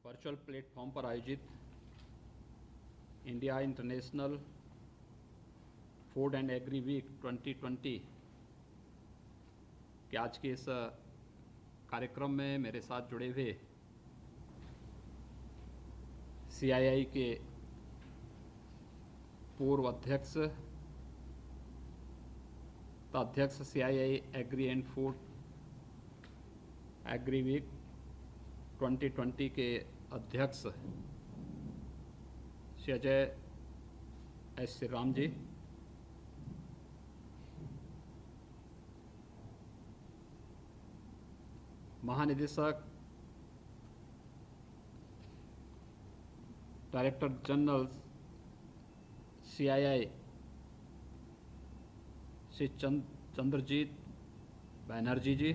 Virtual platform पर आयोजित India international food and agri week 2020 के आज के इस कार्यक्रम में मेरे साथ जुड़े हुए CII के पूर्व अध्यक्ष तथा अध्यक्ष CII agri and food agri week 2020 के अध्यक्ष श्री अजय एस श्रीराम जी, महानिदेशक director general CII Shri Chandrajit Banerjee ji,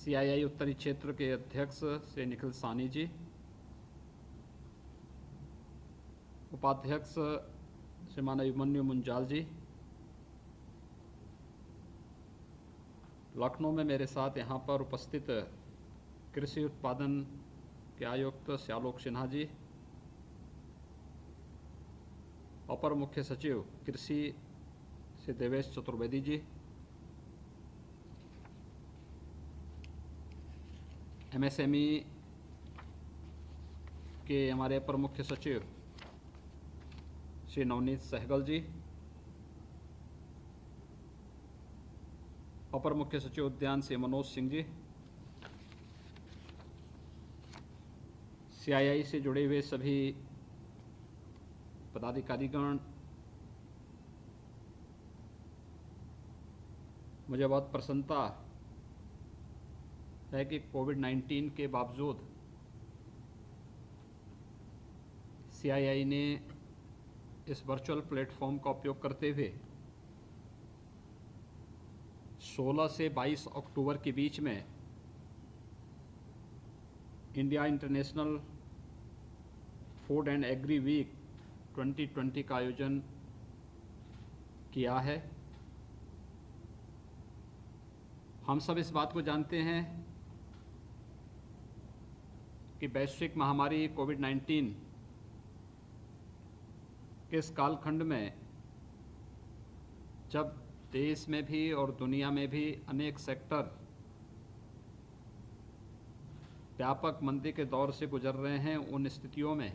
CII उत्तरी क्षेत्र के अध्यक्ष श्री निखिल सानी जी, उपाध्यक्ष श्रीमान अभिमन्यु मुंजाल जी, लखनऊ में मेरे साथ यहाँ पर उपस्थित कृषि उत्पादन के आयुक्त श्यालोक सिन्हा जी, अपर मुख्य सचिव कृषि श्री देवेश चतुर्वेदी जी, MSME के हमारे अपर मुख्य सचिव श्री नवनीत सहगल जी, अपर मुख्य सचिव उद्यान श्री मनोज सिंह जी, CII से जुड़े हुए सभी पदाधिकारीगण, मुझे बहुत प्रसन्नता है कि कोविड-19 के बावजूद CII ने इस वर्चुअल प्लेटफॉर्म का उपयोग करते हुए 16 से 22 अक्टूबर के बीच में India international food and agri week 2020 का आयोजन किया है। हम सब इस बात को जानते हैं कि वैश्विक महामारी कोविड-19 के इस कालखंड में जब देश में भी और दुनिया में भी अनेक सेक्टर व्यापक मंदी के दौर से गुजर रहे हैं, उन स्थितियों में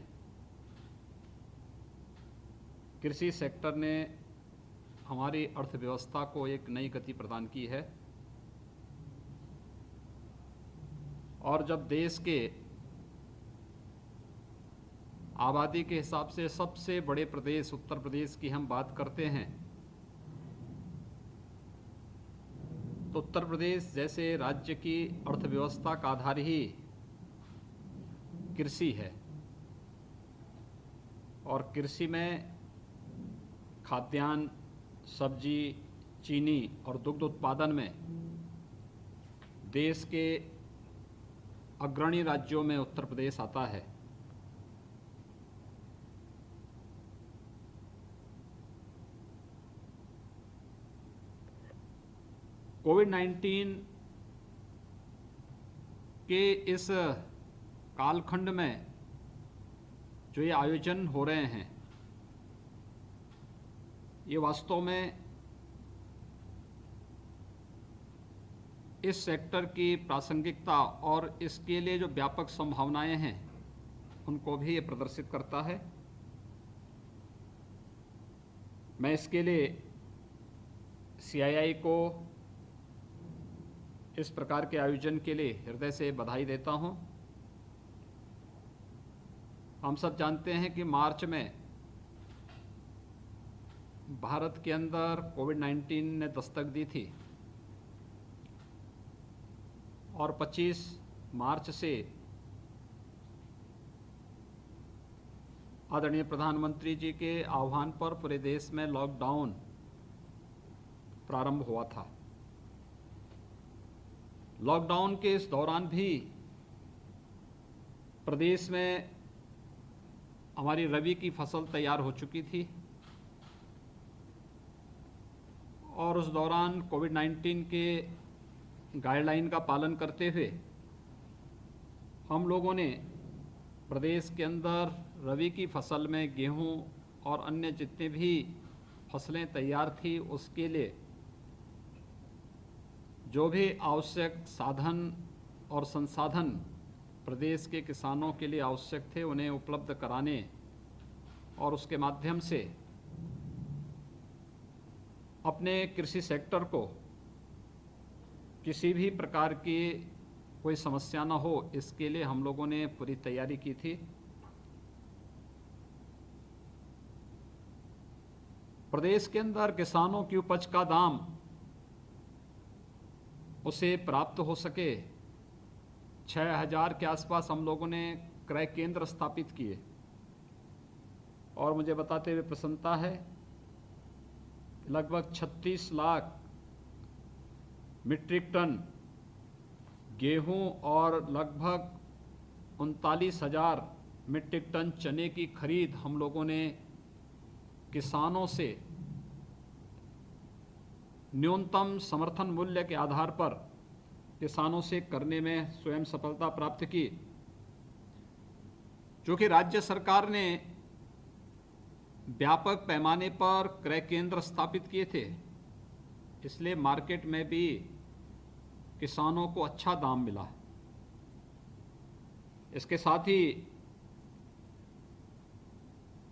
कृषि सेक्टर ने हमारी अर्थव्यवस्था को एक नई गति प्रदान की है। और जब देश के आबादी के हिसाब से सबसे बड़े प्रदेश उत्तर प्रदेश की हम बात करते हैं, तो उत्तर प्रदेश जैसे राज्य की अर्थव्यवस्था का आधार ही कृषि है और कृषि में खाद्यान्न, सब्जी, चीनी और दुग्ध उत्पादन में देश के अग्रणी राज्यों में उत्तर प्रदेश आता है। कोविड-19 के इस कालखंड में जो ये आयोजन हो रहे हैं, ये वास्तव में इस सेक्टर की प्रासंगिकता और इसके लिए जो व्यापक संभावनाएं हैं उनको भी ये प्रदर्शित करता है। मैं इसके लिए CII को इस प्रकार के आयोजन के लिए हृदय से बधाई देता हूं। हम सब जानते हैं कि मार्च में भारत के अंदर कोविड-19 ने दस्तक दी थी और 25 मार्च से आदरणीय प्रधानमंत्री जी के आह्वान पर पूरे देश में लॉकडाउन प्रारंभ हुआ था। लॉकडाउन के इस दौरान भी प्रदेश में हमारी रबी की फसल तैयार हो चुकी थी और उस दौरान कोविड-19 के गाइडलाइन का पालन करते हुए हम लोगों ने प्रदेश के अंदर रबी की फसल में गेहूं और अन्य जितने भी फसलें तैयार थी उसके लिए जो भी आवश्यक साधन और संसाधन प्रदेश के किसानों के लिए आवश्यक थे उन्हें उपलब्ध कराने और उसके माध्यम से अपने कृषि सेक्टर को किसी भी प्रकार की कोई समस्या न हो, इसके लिए हम लोगों ने पूरी तैयारी की थी। प्रदेश के अंदर किसानों की उपज का दाम उसे प्राप्त हो सके, 6000 के आसपास हम लोगों ने क्रय केंद्र स्थापित किए और मुझे बताते हुए प्रसन्नता है लगभग 36 लाख मीट्रिक टन गेहूं और लगभग 39,000 मीट्रिक टन चने की खरीद हम लोगों ने किसानों से न्यूनतम समर्थन मूल्य के आधार पर किसानों से करने में स्वयं सफलता प्राप्त की। चूँकि राज्य सरकार ने व्यापक पैमाने पर क्रय केंद्र स्थापित किए थे, इसलिए मार्केट में भी किसानों को अच्छा दाम मिला। इसके साथ ही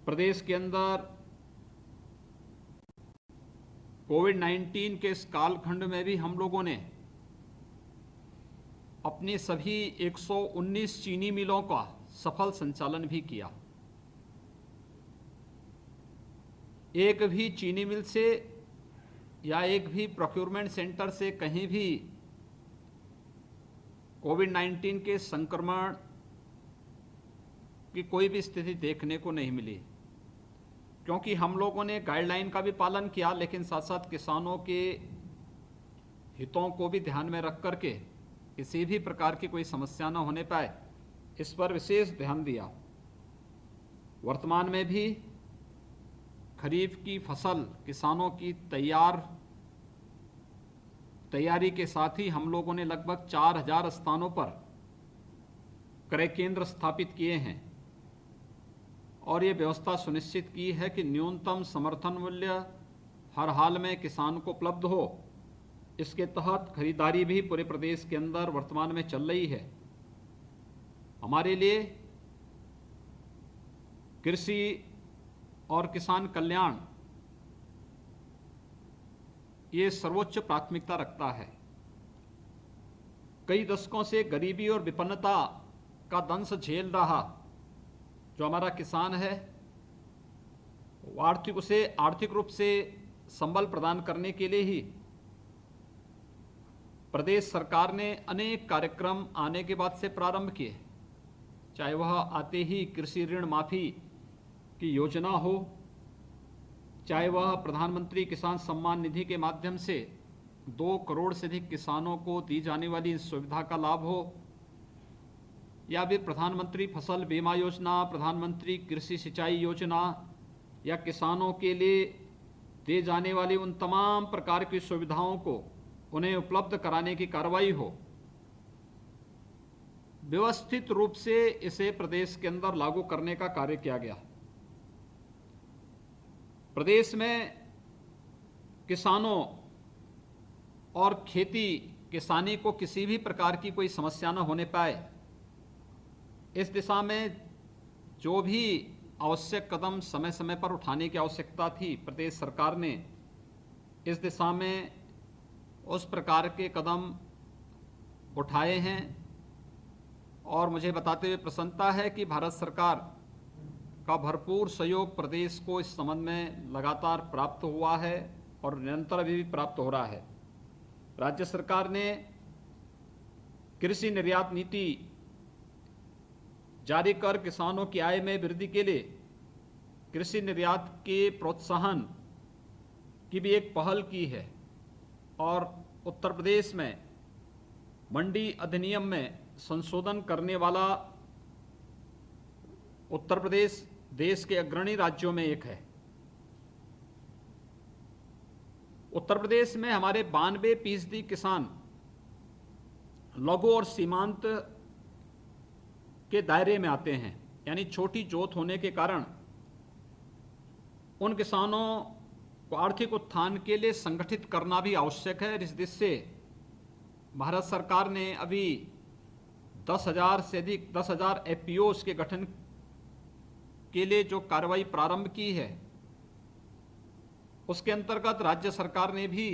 प्रदेश के अंदर कोविड-19 के इस कालखंड में भी हम लोगों ने अपनी सभी 119 चीनी मिलों का सफल संचालन भी किया। एक भी चीनी मिल से या एक भी प्रोक्योरमेंट सेंटर से कहीं भी कोविड-19 के संक्रमण की कोई भी स्थिति देखने को नहीं मिली, क्योंकि हम लोगों ने गाइडलाइन का भी पालन किया, लेकिन साथ साथ किसानों के हितों को भी ध्यान में रख करके किसी भी प्रकार की कोई समस्या न होने पाए, इस पर विशेष ध्यान दिया। वर्तमान में भी खरीफ की फसल किसानों की तैयारी के साथ ही हम लोगों ने लगभग 4000 स्थानों पर क्रय केंद्र स्थापित किए हैं और ये व्यवस्था सुनिश्चित की है कि न्यूनतम समर्थन मूल्य हर हाल में किसान को उपलब्ध हो। इसके तहत खरीदारी भी पूरे प्रदेश के अंदर वर्तमान में चल रही है। हमारे लिए कृषि और किसान कल्याण ये सर्वोच्च प्राथमिकता रखता है। कई दशकों से गरीबी और विपन्नता का दंश झेल रहा जो हमारा किसान है, उसे आर्थिक रूप से संबल प्रदान करने के लिए ही प्रदेश सरकार ने अनेक कार्यक्रम आने के बाद से प्रारंभ किए, चाहे वह आते ही कृषि ऋण माफी की योजना हो, चाहे वह प्रधानमंत्री किसान सम्मान निधि के माध्यम से 2 करोड़ से अधिक किसानों को दी जाने वाली इस सुविधा का लाभ हो, या फिर प्रधानमंत्री फसल बीमा योजना, प्रधानमंत्री कृषि सिंचाई योजना या किसानों के लिए दे जाने वाली उन तमाम प्रकार की सुविधाओं को उन्हें उपलब्ध कराने की कार्रवाई हो। व्यवस्थित रूप से इसे प्रदेश के अंदर लागू करने का कार्य किया गया। प्रदेश में किसानों और खेती किसानी को किसी भी प्रकार की कोई समस्या न होने पाए, इस दिशा में जो भी आवश्यक कदम समय समय पर उठाने की आवश्यकता थी, प्रदेश सरकार ने इस दिशा में उस प्रकार के कदम उठाए हैं। और मुझे बताते हुए प्रसन्नता है कि भारत सरकार का भरपूर सहयोग प्रदेश को इस संबंध में लगातार प्राप्त हुआ है और निरंतर अभी भी प्राप्त हो रहा है। राज्य सरकार ने कृषि निर्यात नीति जारी कर किसानों की आय में वृद्धि के लिए कृषि निर्यात के प्रोत्साहन की भी एक पहल की है और उत्तर प्रदेश में मंडी अधिनियम में संशोधन करने वाला उत्तर प्रदेश देश के अग्रणी राज्यों में एक है। उत्तर प्रदेश में हमारे 92% किसान लघु और सीमांत के दायरे में आते हैं, यानी छोटी जोत होने के कारण उन किसानों को आर्थिक उत्थान के लिए संगठित करना भी आवश्यक है। इस दृष्टि से भारत सरकार ने अभी 10,000 से अधिक 10,000 एफपीओस के गठन के लिए जो कार्रवाई प्रारंभ की है, उसके अंतर्गत राज्य सरकार ने भी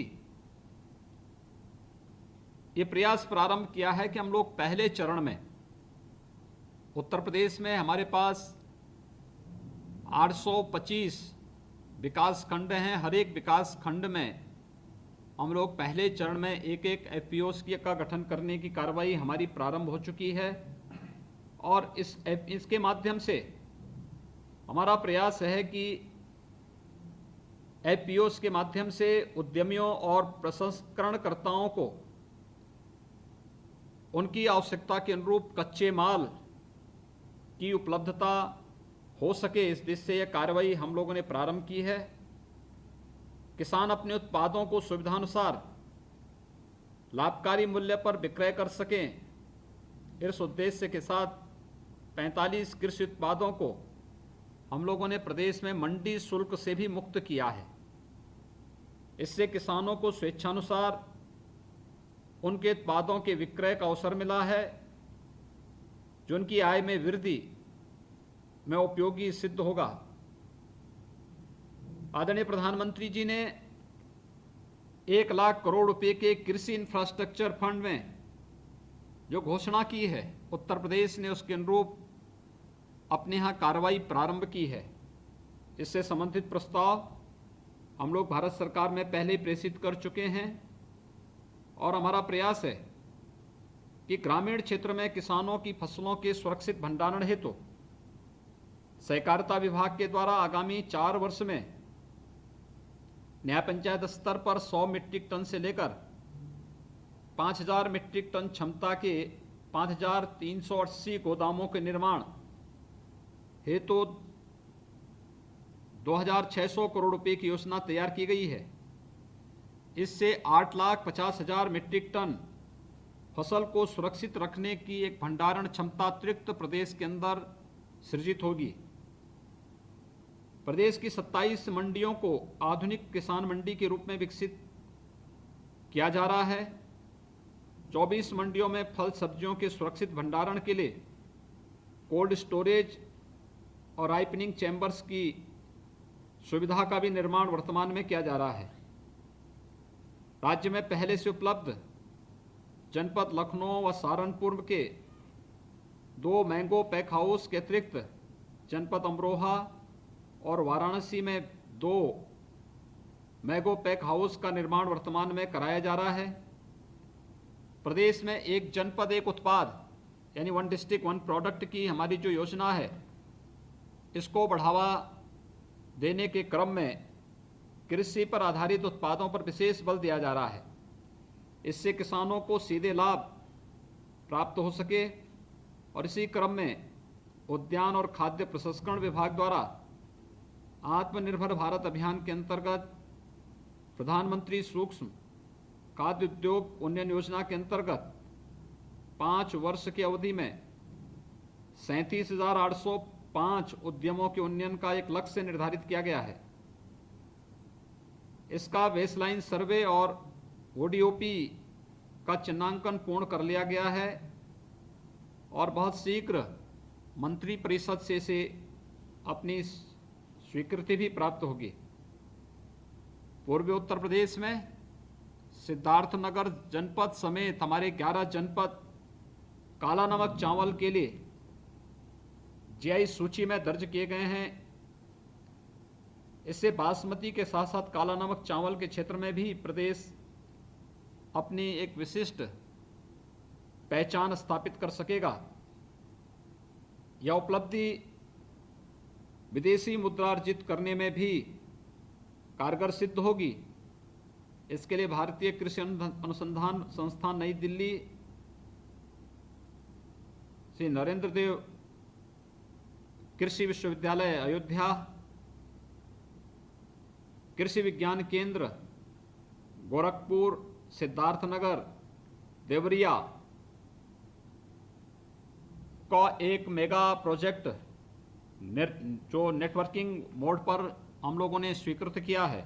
ये प्रयास प्रारंभ किया है कि हम लोग पहले चरण में उत्तर प्रदेश में हमारे पास 825 विकास खंड हैं। हर एक विकास खंड में हम लोग पहले चरण में एक एक एफपीओस का गठन करने की कार्रवाई हमारी प्रारंभ हो चुकी है और इसके माध्यम से हमारा प्रयास है कि एफपीओस के माध्यम से उद्यमियों और प्रसंस्करणकर्ताओं को उनकी आवश्यकता के अनुरूप कच्चे माल की उपलब्धता हो सके। इस दिशा से यह कार्रवाई हम लोगों ने प्रारंभ की है। किसान अपने उत्पादों को सुविधानुसार लाभकारी मूल्य पर विक्रय कर सकें, इस उद्देश्य के साथ 45 कृषि उत्पादों को हम लोगों ने प्रदेश में मंडी शुल्क से भी मुक्त किया है। इससे किसानों को स्वेच्छानुसार उनके उत्पादों के विक्रय का अवसर मिला है, जो उनकी आय में वृद्धि में उपयोगी सिद्ध होगा। आदरणीय प्रधानमंत्री जी ने 1 लाख करोड़ रुपए के कृषि इंफ्रास्ट्रक्चर फंड में जो घोषणा की है, उत्तर प्रदेश ने उसके अनुरूप अपने यहाँ कार्रवाई प्रारंभ की है। इससे संबंधित प्रस्ताव हम लोग भारत सरकार में पहले ही प्रेषित कर चुके हैं और हमारा प्रयास है कि ग्रामीण क्षेत्र में किसानों की फसलों के सुरक्षित भंडारण हेतु सहकारिता विभाग के द्वारा आगामी 4 वर्ष में न्याय पंचायत स्तर पर 100 मीट्रिक टन से लेकर 5,000 मीट्रिक टन क्षमता के 5,380 गोदामों के निर्माण हेतु 2,600 करोड़ रुपए की योजना तैयार की गई है। इससे 8,50,000 मीट्रिक टन फसल को सुरक्षित रखने की एक भंडारण क्षमता अतिरिक्त प्रदेश के अंदर सृजित होगी। प्रदेश की 27 मंडियों को आधुनिक किसान मंडी के रूप में विकसित किया जा रहा है। 24 मंडियों में फल सब्जियों के सुरक्षित भंडारण के लिए कोल्ड स्टोरेज और राइपनिंग चैम्बर्स की सुविधा का भी निर्माण वर्तमान में किया जा रहा है। राज्य में पहले से उपलब्ध जनपद लखनऊ व सहारनपुर के 2 मैंगो पैक हाउस के अतिरिक्त जनपद अमरोहा और वाराणसी में 2 मैंगो पैक हाउस का निर्माण वर्तमान में कराया जा रहा है। प्रदेश में एक जनपद एक उत्पाद यानी 1 डिस्ट्रिक्ट 1 प्रोडक्ट की हमारी जो योजना है, इसको बढ़ावा देने के क्रम में कृषि पर आधारित उत्पादों पर विशेष बल दिया जा रहा है। इससे किसानों को सीधे लाभ प्राप्त हो सके और इसी क्रम में उद्यान और खाद्य प्रसंस्करण विभाग द्वारा आत्मनिर्भर भारत अभियान के अंतर्गत प्रधानमंत्री सूक्ष्म खाद्य उद्योग उन्नयन योजना के अंतर्गत 5 वर्ष की अवधि में 37,805 उद्यमों के उन्नयन का एक लक्ष्य निर्धारित किया गया है। इसका बेसलाइन सर्वे और ओडीओपी का चिन्हांकन पूर्ण कर लिया गया है और बहुत शीघ्र मंत्री परिषद से इसे अपनी स्वीकृति भी प्राप्त होगी। पूर्वी उत्तर प्रदेश में सिद्धार्थनगर जनपद समेत हमारे 11 जनपद काला नमक चावल के लिए जीआई सूची में दर्ज किए गए हैं। इससे बासमती के साथ साथ काला नमक चावल के क्षेत्र में भी प्रदेश अपनी एक विशिष्ट पहचान स्थापित कर सकेगा। यह उपलब्धि विदेशी मुद्रा अर्जित करने में भी कारगर सिद्ध होगी। इसके लिए भारतीय कृषि अनुसंधान संस्थान नई दिल्ली, श्री नरेंद्र देव कृषि विश्वविद्यालय अयोध्या, कृषि विज्ञान केंद्र गोरखपुर, सिद्धार्थनगर, देवरिया का एक मेगा प्रोजेक्ट जो नेटवर्किंग मोड पर हम लोगों ने स्वीकृत किया है।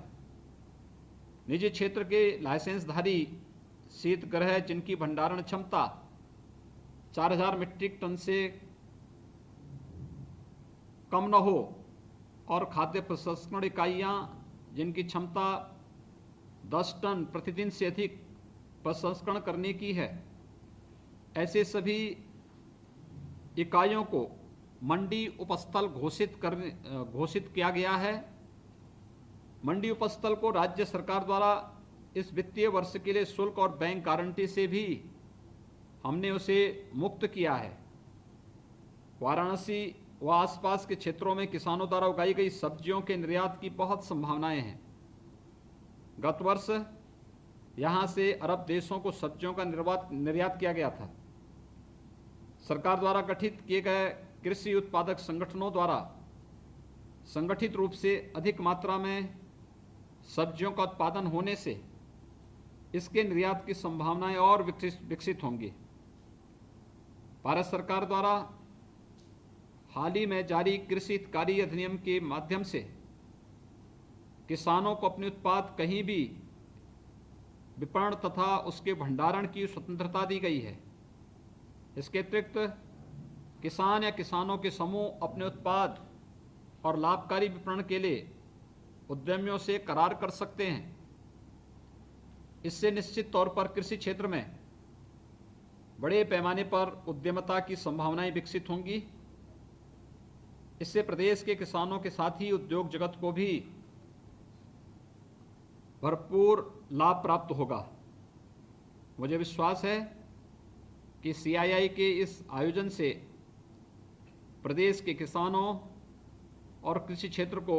निजी क्षेत्र के लाइसेंसधारी शीतगृह जिनकी भंडारण क्षमता 4000 मीट्रिक टन से कम न हो और खाद्य प्रसंस्करण इकाइयां जिनकी क्षमता 10 टन प्रतिदिन से अधिक प्रसंस्करण करने की है, ऐसे सभी इकाइयों को मंडी उपस्थल घोषित किया गया है। मंडी उपस्थल को राज्य सरकार द्वारा इस वित्तीय वर्ष के लिए शुल्क और बैंक गारंटी से भी हमने उसे मुक्त किया है। वाराणसी व आसपास के क्षेत्रों में किसानों द्वारा उगाई गई सब्जियों के निर्यात की बहुत संभावनाएं हैं। गत वर्ष यहां से अरब देशों को सब्जियों का निर्यात किया गया था। सरकार द्वारा गठित किए गए कृषि उत्पादक संगठनों द्वारा संगठित रूप से अधिक मात्रा में सब्जियों का उत्पादन होने से इसके निर्यात की संभावनाएं और विकसित होंगी। भारत सरकार द्वारा हाल ही में जारी कृषि हितकारी अधिनियम के माध्यम से किसानों को अपने उत्पाद कहीं भी विपणन तथा उसके भंडारण की स्वतंत्रता दी गई है। इसके अतिरिक्त किसान या किसानों के समूह अपने उत्पाद और लाभकारी विपणन के लिए उद्यमियों से करार कर सकते हैं। इससे निश्चित तौर पर कृषि क्षेत्र में बड़े पैमाने पर उद्यमिता की संभावनाएं विकसित होंगी। इससे प्रदेश के किसानों के साथ ही उद्योग जगत को भी भरपूर लाभ प्राप्त होगा। मुझे विश्वास है कि CII के इस आयोजन से प्रदेश के किसानों और कृषि क्षेत्र को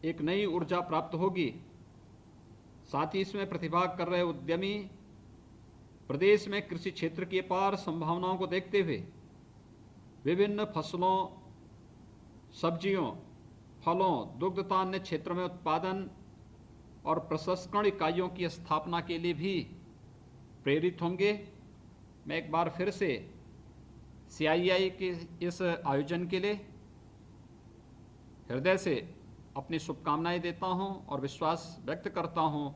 एक नई ऊर्जा प्राप्त होगी। साथ ही इसमें प्रतिभाग कर रहे उद्यमी प्रदेश में कृषि क्षेत्र की अपार संभावनाओं को देखते हुए विभिन्न फसलों, सब्जियों, फलों, दुग्ध तथा अन्य क्षेत्रों में उत्पादन और प्रसंस्करण इकाइयों की स्थापना के लिए भी प्रेरित होंगे। मैं एक बार फिर से CII के इस आयोजन के लिए हृदय से अपनी शुभकामनाएं देता हूं और विश्वास व्यक्त करता हूं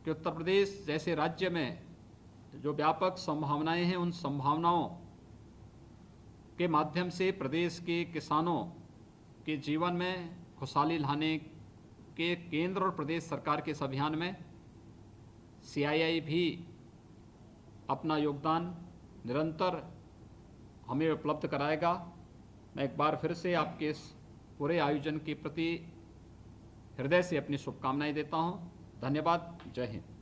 कि उत्तर प्रदेश जैसे राज्य में जो व्यापक संभावनाएं हैं, उन संभावनाओं के माध्यम से प्रदेश के किसानों के जीवन में खुशहाली लाने के केंद्र और प्रदेश सरकार के इस अभियान में CII भी अपना योगदान निरंतर हमें उपलब्ध कराएगा। मैं एक बार फिर से आपके इस पूरे आयोजन के प्रति हृदय से अपनी शुभकामनाएं देता हूं। धन्यवाद। जय हिंद।